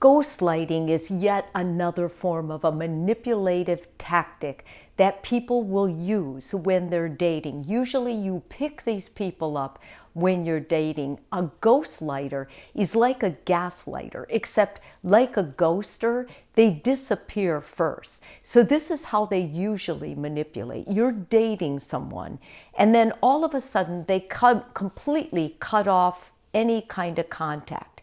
Ghostlighting is yet another form of a manipulative tactic that people will use when they're dating. Usually you pick these people up when you're dating. A ghostlighter is like a gaslighter, except like a ghoster, they disappear first. So this is how they usually manipulate. You're dating someone, and then all of a sudden they completely cut off any kind of contact.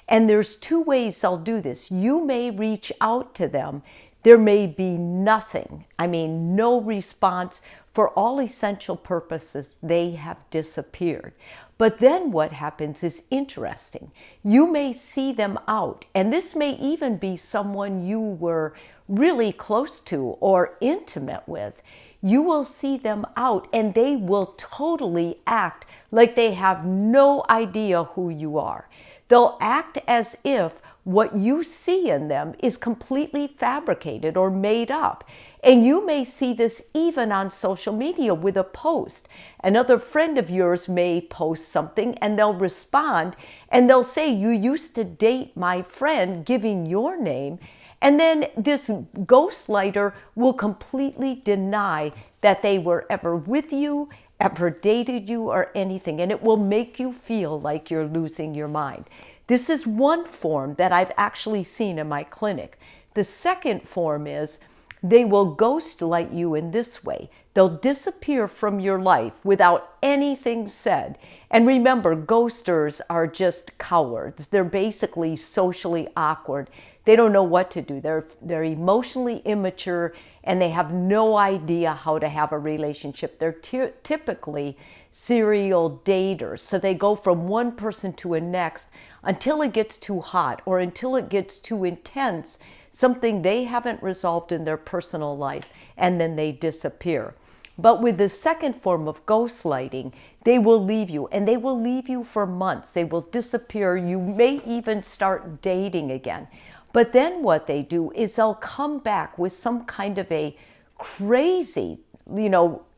And there's two ways they'll do this. You may reach out to them. There may be nothing. I mean, no response. For all essential purposes, they have disappeared. But then what happens is interesting. You may see them out, and this may even be someone you were really close to or intimate with. You will see them out, and they will totally act like they have no idea who you are. They'll act as if what you see in them is completely fabricated or made up. And you may see this even on social media with a post. Another friend of yours may post something and they'll respond and they'll say, "You used to date my friend," giving your name. And then this ghostlighter will completely deny that they were ever with you, ever dated you, or anything. And it will make you feel like you're losing your mind. This is one form that I've actually seen in my clinic. The second form is they will ghostlight you in this way. They'll disappear from your life without anything said. And remember, ghosters are just cowards. They're basically socially awkward. They don't know what to do. They're emotionally immature, and they have no idea how to have a relationship. They're typically serial daters. So they go from one person to a next until it gets too hot or until it gets too intense, something they haven't resolved in their personal life, and then they disappear. But with the second form of ghostlighting, they will leave you, and they will leave you for months. They will disappear. You may even start dating again. But then what they do is they'll come back with some kind of a crazy,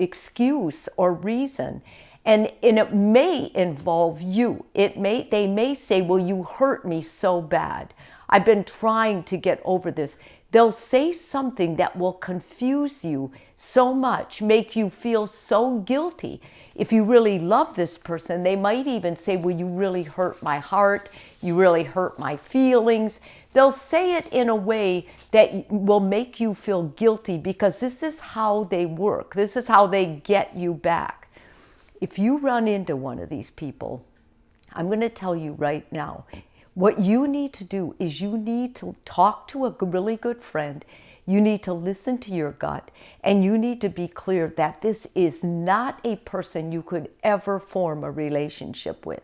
excuse or reason. And it may involve you. They may say, "Well, you hurt me so bad. I've been trying to get over this." They'll say something that will confuse you so much, make you feel so guilty. If you really love this person, they might even say, "Well, you really hurt my heart. You really hurt my feelings." They'll say it in a way that will make you feel guilty because this is how they work. This is how they get you back. If you run into one of these people, I'm going to tell you right now, what you need to do is you need to talk to a really good friend. You need to listen to your gut, and you need to be clear that this is not a person you could ever form a relationship with.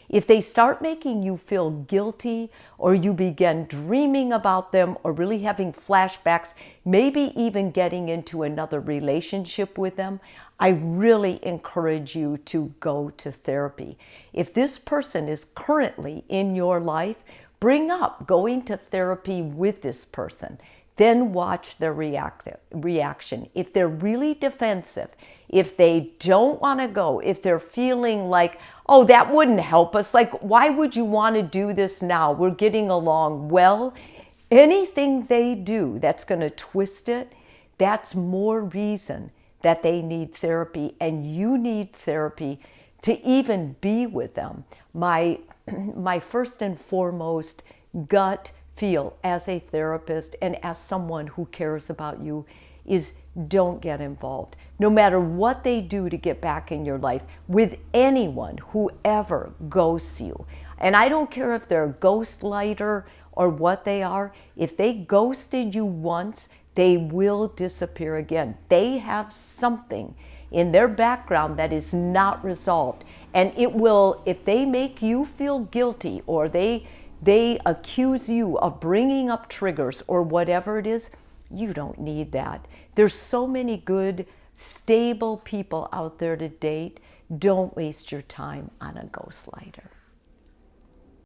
If they start making you feel guilty, or you begin dreaming about them or really having flashbacks, maybe even getting into another relationship with them, I really encourage you to go to therapy. If this person is currently in your life, bring up going to therapy with this person. Then watch their reaction. If they're really defensive, if they don't want to go, if they're feeling like, "Oh, that wouldn't help us. Like, why would you want to do this now? We're getting along well." Anything they do that's going to twist it, that's more reason that they need therapy, and you need therapy to even be with them. My first and foremost gut feel as a therapist and as someone who cares about you is don't get involved. No matter what they do to get back in your life with anyone, whoever ghosts you. And I don't care if they're a ghostlighter or what they are. If they ghosted you once, they will disappear again. They have something in their background that is not resolved. And it will, if they make you feel guilty or they accuse you of bringing up triggers or whatever it is, you don't need that. There's so many good, stable people out there to date. Don't waste your time on a ghostlighter.